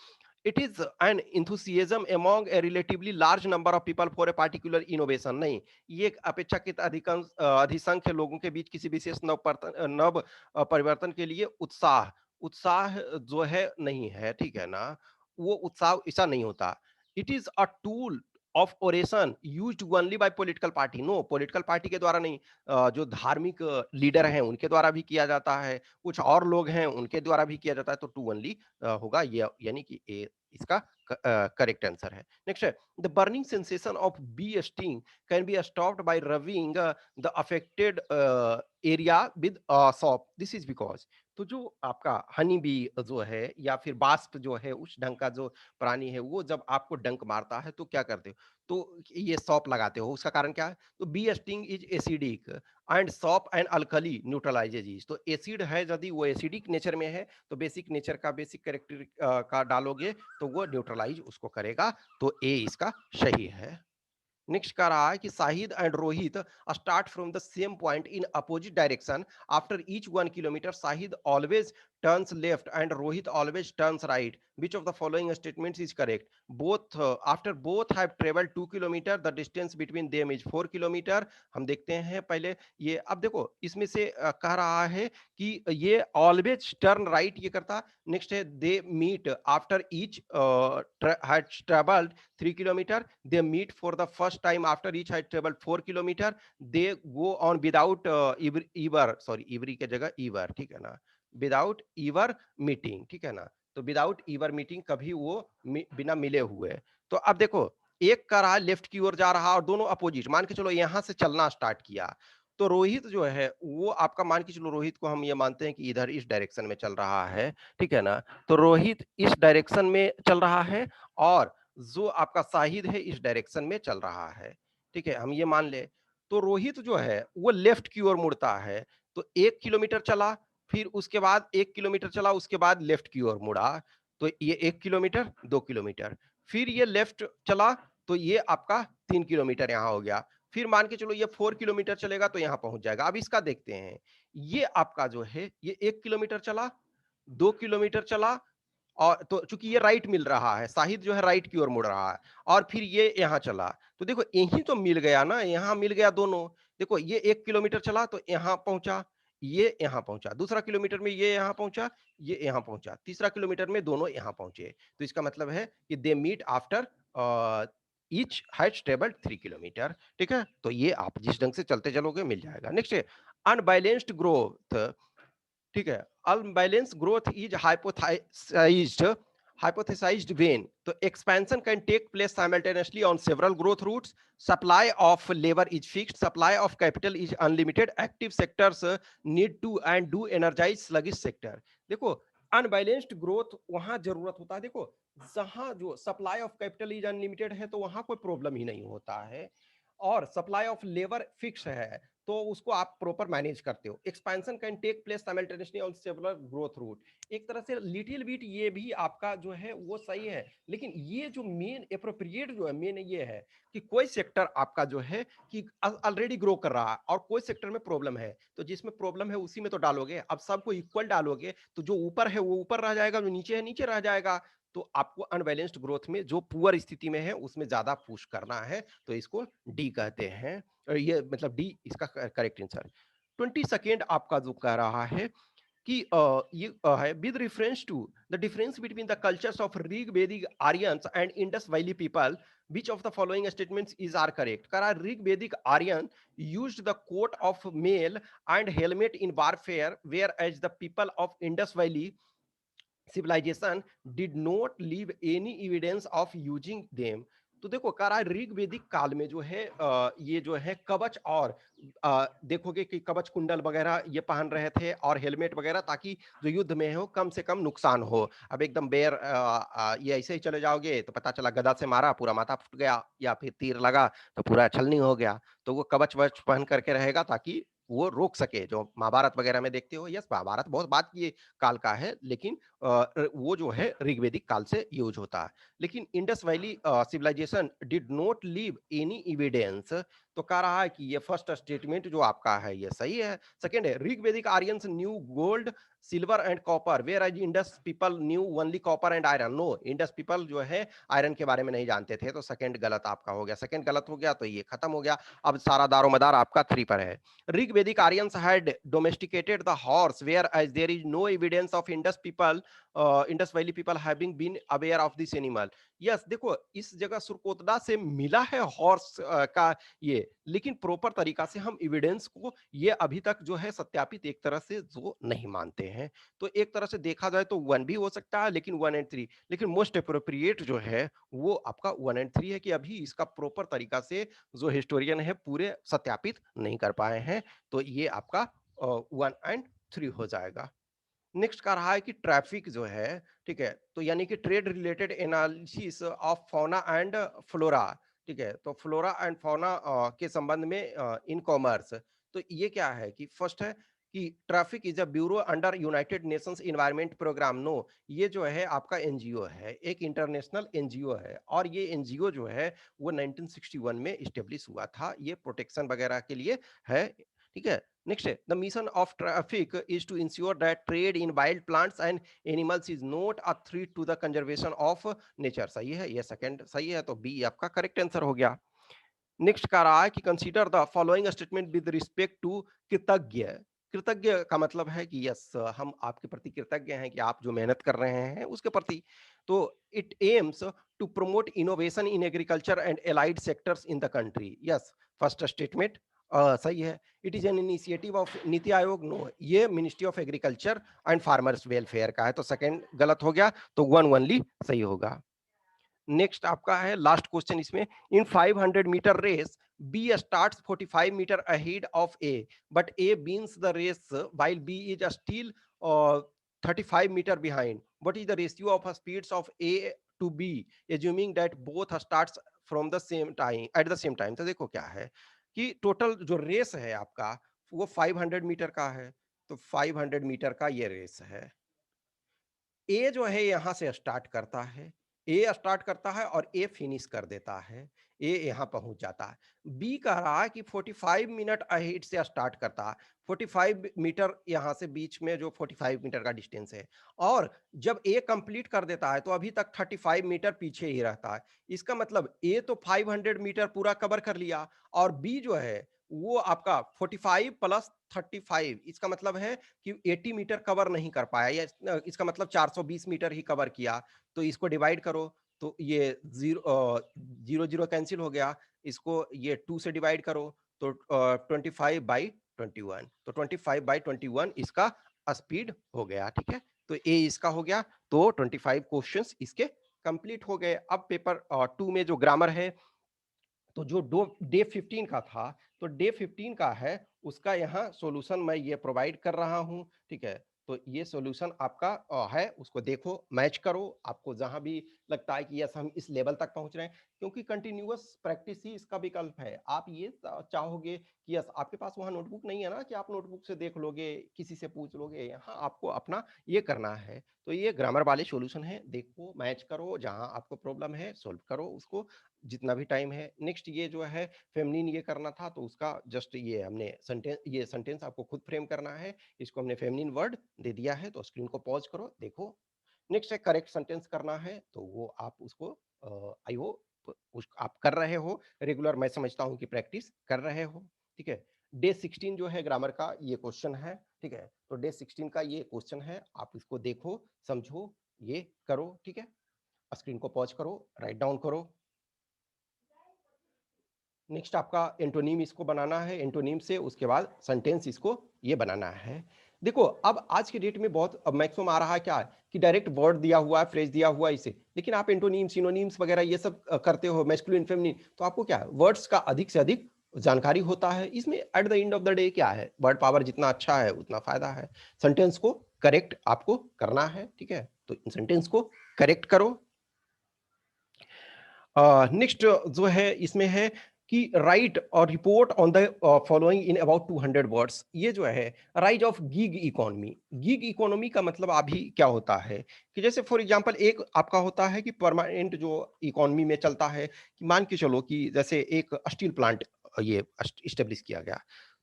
It is N enthusiasm among a relatively large number of people for a particular innovation। नहीं, ये एक अपेक्षाकृत अधिकांश अधिसंख्य लोगों के बीच किसी विशेष नव परिवर्तन के लिए उत्साह, उत्साह जो है नहीं है, ठीक है ना? वो उत्साह ऐसा नहीं होता। It is a tool of oration used only by political party. No, political party के द्वारा नहीं, जो धार्मिक लीडर हैं उनके द्वारा भी किया जाता है, कुछ और लोग हैं उनके द्वारा भी किया जाता है, तो टू ओनली होगा ये, यानी कि ए इसका करेक्ट आंसर है। नेक्स्ट है, the burning sensation of bee sting can be stopped by rubbing the affected area with soap, this is because. तो जो आपका हनी बी जो है या फिर बास्प जो है उस ढंग का जो प्राणी है, वो जब आपको डंक मारता है तो क्या करते हो, तो ये सॉप लगाते हो। उसका कारण क्या है, तो bee sting is acidic and soap and alkali neutralises. तो एसिड है, यदि वो एसिडिक नेचर में है तो बेसिक नेचर का बेसिक कैरेक्टर का डालोगे तो वो न्यूट्रलाइज उसको करेगा। तो ए इसका सही है। नेक्स्ट कह रहा है कि Shahid and Rohit start from the same point in opposite direction. After each 1 kilometre Shahid always turns left and Rohit always turns right. Which of the following statements is correct? Both after both have travelled 2 kilometre the distance between them is 4 kilometre. हम देखते हैं पहले ये, अब देखो इसमें से कह रहा है कि ये ऑलवेज टर्न राइट ये करता। नेक्स्ट है they meet after each had travelled 3 kilometer, they meet for the first time after each had traveled 4 kilometer, they go on without ईवरी के जगह ईवर, ठीक है ना, विदाउट ईवर मीटिंग, ठीक है ना। तो विदाउट ईवर मीटिंग, कभी वो बिना मिले हुए। तो अब देखो एक का रहा लेफ्ट की ओर जा रहा और दोनों अपोजिट, मान के चलो यहां से चलना स्टार्ट किया, तो रोहित जो है वो आपका, मान के चलो रोहित को हम ये मानते हैं कि इधर इस डायरेक्शन में चल रहा है, ठीक है ना। तो रोहित इस डायरेक्शन में चल रहा है और जो आपका शाहिद है इस डायरेक्शन में चल रहा है, ठीक है, हम ये मान ले। तो रोहित जो है वो लेफ्ट की ओर मुड़ता है, तो 1 किलोमीटर चला, फिर उसके बाद 1 किलोमीटर चला, उसके बाद लेफ्ट की ओर मुड़ा, तो ये 1 किलोमीटर, 2 किलोमीटर, फिर ये लेफ्ट चला, तो ये आपका 3 किलोमीटर यहाँ हो गया। फिर मान के चलो ये 4 किलोमीटर चलेगा तो यहाँ पहुंच जाएगा। अब इसका देखते हैं, ये आपका जो है ये 1 किलोमीटर चला, 2 किलोमीटर चला, और तो चूंकि ये राइट मिल रहा है, शाहिद जो है राइट की ओर मुड़ रहा है, और फिर ये यहाँ चला, तो देखो यही तो मिल गया ना, यहाँ मिल गया दोनों। देखो ये 1 किलोमीटर चला तो यहाँ पहुंचा, ये यहाँ पहुंचा, दूसरा किलोमीटर में ये यहाँ पहुंचा, ये यहाँ पहुंचा, तीसरा किलोमीटर में दोनों यहाँ पहुंचे। तो इसका मतलब है कि they meet after each has travelled 3 kilometre, ठीक है। तो ये आप जिस ढंग से चलते चलोगे मिल जाएगा। नेक्स्ट है अनबैलेंस्ड ग्रोथ, ठीक है। Unbalance growth is hypothesized when तो expansion can take place simultaneously on several growth routes, supply of labor is fixed, supply of capital is unlimited, active sectors need to and do energize sluggish sector। देखो unbalanced growth वहां जरूरत होता है, देखो जहां जो supply of capital is unlimited है तो वहां कोई प्रॉब्लम ही नहीं होता है, और सप्लाई ऑफ लेबर फिक्स है तो उसको आप प्रॉपर मैनेज करते हो। Expansion can take place simultaneously on several growth route, एक तरह से लिटिल बिट ये भी आपका जो है वो सही है, लेकिन ये जो मेन अप्रोप्रिएट जो है मेन ये है कि कोई सेक्टर आपका जो है कि ऑलरेडी ग्रो कर रहा है और कोई सेक्टर में प्रॉब्लम है, तो जिसमें प्रॉब्लम है उसी में तो डालोगे। अब सबको इक्वल डालोगे तो जो ऊपर है वो ऊपर रह जाएगा, जो नीचे है नीचे रह जाएगा। तो आपको अनबैलेंस्ड ग्रोथ में जो पुअर स्थिति में है उसमें ज्यादा पुश करना है, तो इसको डी कहते हैं। और ये मतलब डी इसका करेक्ट आंसर। 22nd आपका जो कह रहा है कि ये है with reference to the difference between the cultures of Rig Vedic Aryans and Indus valley people, which of the following statements is are correct? करा ऋग वैदिक Aryan used the coat of mail and helmet in warfare, whereas the people of Indus Valley civilization did not leave any evidence of using them। तो देखो कह रहा है ऋग वैदिक काल में जो है ये जो है कवच और देखोगे कि कवच कुंडल वगैरह ये पहन रहे थे और हेलमेट वगैरह, ताकि जो युद्ध में हो कम से कम नुकसान हो। अब एकदम ये ऐसे ही चले जाओगे तो पता चला गदा से मारा पूरा माथा फूट गया, या फिर तीर लगा तो पूरा छलनी हो गया। तो वो कवच वच पहन करके रहेगा ताकि वो रोक सके, जो महाभारत वगैरह में देखते हो। यस, महाभारत बहुत बात की काल का है, लेकिन वो जो है ऋग्वेदिक काल से यूज होता है। लेकिन Indus valley civilisation did not leave any evidence, तो कह रहा है कि ये फर्स्ट स्टेटमेंट जो आपका है ये सही है। सेकंड है, Rigvedic Aryans knew gold silver and copper, whereas Indus people knew only copper and iron. No, Indus people जो है आयरन के बारे में नहीं जानते थे, तो सेकंड गलत आपका हो गया। सेकंड गलत हो गया तो ये खत्म हो गया। अब सारा दारोमदार आपका 3 पर है। Rigvedic Aryans had domesticated the horse, whereas there is no evidence of Indus Valley people having been aware of this animal. Yes, देखो इस जगह सुरकोतडा से मिला है हॉर्स का ये, लेकिन प्रॉपर तरीका से हम एविडेंस को ये अभी तक जो है सत्यापित एक तरह से जो नहीं मानते हैं। तो एक तरह से देखा जाए तो 1 भी हो सकता है, लेकिन 1 एंड 3, लेकिन मोस्ट अप्रोप्रिएट जो है वो आपका 1 एंड 3 है कि अभी इसका प्रॉपर तरीका से जो हिस्टोरियन है पूरे सत्यापित नहीं कर पाए हैं। तो ये आपका 1 एंड 3 हो जाएगा। नेक्स्ट कह रहा है कि ट्रैफिक जो है, ठीक है, तो यानी कि trade related analysis of fauna and flora, ठीक है, तो फ्लोरा एंड फौना के संबंध में इन कॉमर्स। तो ये क्या है कि फर्स्ट है कि traffic is a bureau under United Nations environment programme. No, ये जो है आपका एनजीओ है, एक इंटरनेशनल एनजीओ है, और ये एनजीओ जो है वो 1961 में इस्टेब्लिश हुआ था, ये प्रोटेक्शन वगैरह के लिए है, ठीक है। नेक्स्ट है, the mission of traffic is to ensure that trade in wild plants and animals is not a threat to the conservation of nature. सही है, ये सेकंड सही है, तो बी आपका करेक्ट आंसर हो गया। नेक्स्ट कह रहा है कि consider the following statement with respect to कृतज्ञ। कृतज्ञ का मतलब है कि यस, हम आपके प्रति कृतज्ञ हैं कि आप जो मेहनत कर रहे हैं उसके प्रति। तो it aims to promote innovation in agriculture and allied sectors in the country. Yes, first statement सही है। It is an initiative of NITI Aayog. No, ये ministry of agriculture and farmers welfare का है, तो सेकंड गलत हो गया, तो 1 ओनली सही होगा। नेक्स्ट आपका है लास्ट क्वेश्चन इसमें, in 500 metre race B starts 45 metre ahead of A, but A beats the race while B is still 35 metre behind, what is the ratio of speeds of a to b assuming that both starts from the same time at the same time। तो देखो क्या है कि total जो race है आपका वो 500 metre का है, तो 500 मीटर का ये रेस है। ए जो है यहां से स्टार्ट करता है, ए स्टार्ट करता है और ए फिनिश कर देता है, ए यहां पहुंच जाता है। बी कह रहा है कि 45 मिनट अहेड से स्टार्ट करता है, 45 मीटर यहां से बीच में जो 45 मीटर का डिस्टेंस है, और जब ए कंप्लीट कर देता है तो अभी तक 35 मीटर पीछे ही रहता है। इसका मतलब ए तो 500 मीटर पूरा कवर कर लिया, और बी जो है वो आपका 45 प्लस 35, इसका मतलब है कि 80 मीटर कवर नहीं कर पाया, या इसका मतलब 420 मीटर ही कवर किया। तो इसको डिवाइड करो, तो ये जीरो जीरो कैंसिल हो गया, इसको ये 2 से डिवाइड करो तो 25/21, तो 25/21 इसका स्पीड हो गया, ठीक है। तो ए इसका हो गया, तो 25 क्वेश्चंस इसके कंप्लीट हो गए। अब पेपर 2 में जो ग्रामर है, तो जो डे 15 का था, तो डे 15 का है उसका यहाँ सॉल्यूशन मैं ये प्रोवाइड कर रहा हूँ, ठीक है। तो ये सॉल्यूशन आपका है, उसको देखो, मैच करो, आपको जहां भी लगता है कि यस हम इस लेवल तक पहुंच रहे हैं, क्योंकि कंटिन्यूअस प्रैक्टिस ही इसका विकल्प है। आप ये चाहोगे कि यस आपके पास वहां नोटबुक नहीं है ना कि आप नोटबुक से देख लोगे, किसी से पूछ लोगे, यहाँ आपको अपना ये करना है। तो ये ग्रामर वाले सॉल्यूशन है, देखो मैच करो, जहां आपको प्रॉब्लम है सोल्व करो उसको जितना भी टाइम है। नेक्स्ट ये जो है फेमिनिन ये करना था, तो उसका जस्ट ये हमने सेंटेंस आपको खुद फ्रेम करना है, इसको हमने फेमिनिन वर्ड दे दिया है, तो स्क्रीन को पॉज करो, देखो। नेक्स्ट है करेक्ट सेंटेंस करना है, तो वो आप उसको आई होप आप कर रहे हो रेगुलर, मैं समझता हूँ कि प्रैक्टिस कर रहे हो, ठीक है। डे 16 जो है ग्रामर का ये क्वेश्चन है, ठीक है, तो डे 16 का ये क्वेश्चन है, आप इसको देखो, समझो, ये करो, ठीक है। स्क्रीन को पॉज करो, राइट डाउन करो। नेक्स्ट आपका एंटोनीम इसको बनाना है, एंटोनीम से उसके बाद सेंटेंस इसको ये बनाना है। देखो अब आज के डेट में बहुत मैक्सिमम आ रहा है क्या कि डायरेक्ट वर्ड दिया हुआ है, फ्रेज दिया हुआ है इसे, लेकिन आप एंटोनीम सिनोनिम्स वगैरह ये सब करते हो, मैस्कुलिन फेमिनिन, तो आपको क्या वर्ड्स का अधिक से अधिक जानकारी होता है। इसमें at the end of the day क्या है, वर्ड पावर जितना अच्छा है उतना फायदा है। सेंटेंस को करेक्ट आपको करना है, ठीक है, तो सेंटेंस को करेक्ट करो। नेक्स्ट जो है इसमें है कि राइट और report on the following in about 200 words. ये जो है rise of gig economy. Gig economy का मतलब अभी क्या होता है कि जैसे फॉर एग्जांपल एक आपका होता है कि परमानेंट जो इकोनॉमी में चलता है, कि मान के चलो कि जैसे एक स्टील प्लांट ये इस्टेब्लिश किया गया,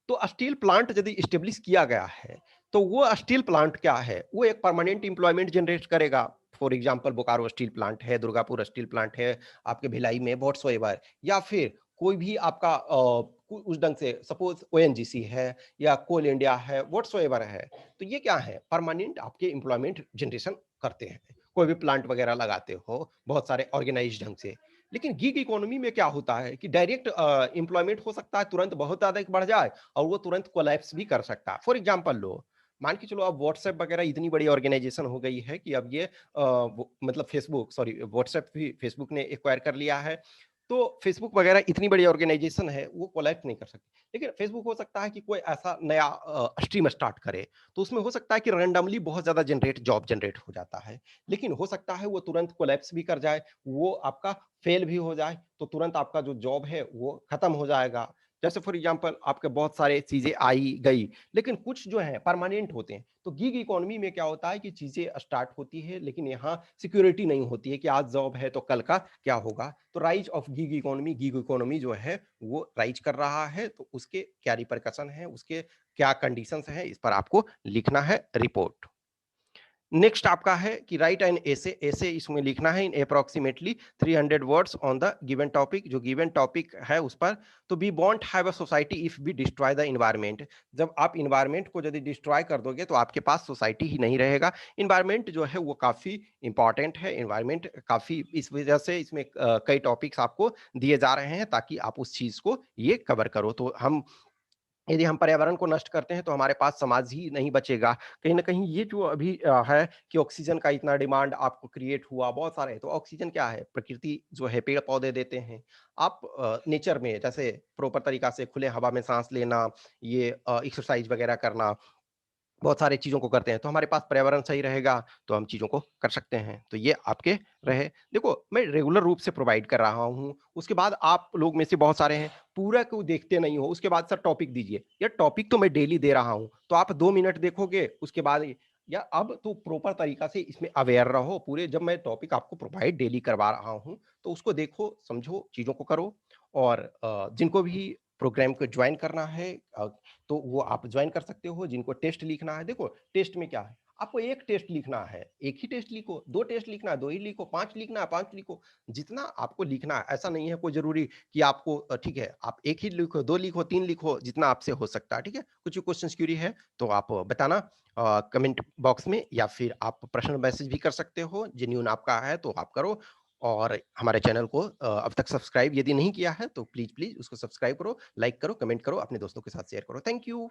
तो स्टील प्लांट यदि इस्टेब्लिश किया गया है तो वो स्टील प्लांट क्या है, वो एक परमानेंट एम्प्लॉयमेंट जनरेट करेगा। For example Bokaro steel plant है, दुर्गापुर स्टील प्लांट है, आपके भिलाई में व्हाटसोएवर, या फिर कोई भी आपका उस ढंग से सपोज ओएनजीसी है या कोल इंडिया है, व्हाटसोएवर है, तो ये क्या है, परमानेंट आपके एम्प्लॉयमेंट जनरेशन करते हैं। कोई भी प्लांट वगैरह लगाते हो बहुत सारे ऑर्गेनाइज ढंग से। लेकिन गिग इकोनॉमी में क्या होता है कि डायरेक्ट एम्प्लॉयमेंट हो सकता है, तुरंत बहुत ज्यादा बढ़ जाए और वो तुरंत कोलैप्स भी कर सकता है। फॉर एग्जांपल लो, मान के चलो अब व्हाट्सएप वगैरह इतनी बड़ी ऑर्गेनाइजेशन हो गई है कि अब ये मतलब फेसबुक, सॉरी व्हाट्सएप भी फेसबुक ने एक्वायर कर लिया है, तो फेसबुक वगैरह इतनी बड़ी ऑर्गेनाइजेशन है, वो कोलैप्स नहीं कर सकती। लेकिन फेसबुक हो सकता है कि कोई ऐसा नया स्ट्रीम स्टार्ट करे, तो उसमें हो सकता है कि रैंडमली बहुत ज्यादा जॉब जनरेट हो जाता है। लेकिन हो सकता है वो तुरंत कोलैप्स भी कर जाए, वो आपका फेल भी हो जाए, तो तुरंत आपका जो जॉब है वो खत्म हो जाएगा। जैसे फॉर एग्जांपल आपके बहुत सारे चीजें आई गई, लेकिन कुछ जो है परमानेंट होते हैं। तो गिग इकोनॉमी में क्या होता है कि चीजें स्टार्ट होती है, लेकिन यहाँ सिक्योरिटी नहीं होती है कि आज जॉब है तो कल का क्या होगा। तो राइज ऑफ गिग इकोनॉमी जो है वो राइज कर रहा है, तो उसके क्या रिपरकशन है, उसके क्या कंडीशंस है, इस पर आपको लिखना है रिपोर्ट। नेक्स्ट आपका है कि राइट एन ऐसे ऐसे इसमें लिखना है in approximately 300 words on the given topic, जो गिवन टॉपिक है उस पर। तो we won't have a society if we destroy the environment. जब आप इन्वायरमेंट को यदि डिस्ट्रॉय कर दोगे तो आपके पास सोसाइटी ही नहीं रहेगा। इन्वायरमेंट जो है वो काफी इंपॉर्टेंट है, इन्वायरमेंट काफी, इस वजह से इसमें कई टॉपिक्स आपको दिए जा रहे हैं ताकि आप उस चीज को ये कवर करो। तो हम यदि हम पर्यावरण को नष्ट करते हैं तो हमारे पास समाज ही नहीं बचेगा। कहीं न कहीं ये जो अभी है कि ऑक्सीजन का इतना डिमांड आपको क्रिएट हुआ बहुत सारे, तो ऑक्सीजन क्या है? प्रकृति जो है पेड़-पौधे देते हैं। आप नेचर में जैसे प्रॉपर तरीक़ा से खुले हवा में साँस लेना, ये एक्सरसाइज़ वग़ैरह करना, बहुत सारी चीज़ों को करते हैं, तो हमारे पास पर्यावरण सही रहेगा, तो हम चीज़ों को कर सकते हैं। तो ये आपके रहे। देखो, मैं रेगुलर रूप से प्रोवाइड कर रहा हूँ, उसके बाद आप लोग में से बहुत सारे हैं, पूरा को देखते नहीं हो, उसके बाद सर टॉपिक दीजिए। यार टॉपिक तो मैं डेली दे रहा हूँ, तो आप 2 मिनट देखोगे, उसके बाद या अब तो प्रॉपर तरीका से इसमें अवेयर रहो पूरे, जब मैं टॉपिक आपको प्रोवाइड डेली करवा रहा हूँ, तो उसको देखो, समझो, चीज़ों को करो। और जिनको भी प्रोग्राम को जॉइन करना है तो वो आप जॉइन कर सकते हो। जिनको टेस्ट लिखना है, देखो टेस्ट में क्या है, आपको एक टेस्ट लिखना है, एक ही टेस्ट लिखो, 2 टेस्ट लिखना है, 2 ही लिखो, 5 लिखना है, 5 लिखो। जितना आपको लिखना है, ऐसा नहीं है कोई ज़रूरी कि आपको ठीक है, आप 1 ही लिखो, 2 लिखो, 3 लिखो, जितना आपसे हो सकता है, ठीक है? कुछ भी क्वेश्चन्स क्वेरी है तो आप बताना कमेंट बॉक्स में, या फिर आप पर्सनल मैसेज भी कर सकते हो, जेन्युइन आपका है तो आप करो। और हमारे चैनल को अब तक सब्सक्राइब यदि नहीं किया है तो प्लीज़ उसको सब्सक्राइब करो, लाइक करो, कमेंट करो, अपने दोस्तों के साथ शेयर करो। Thank you.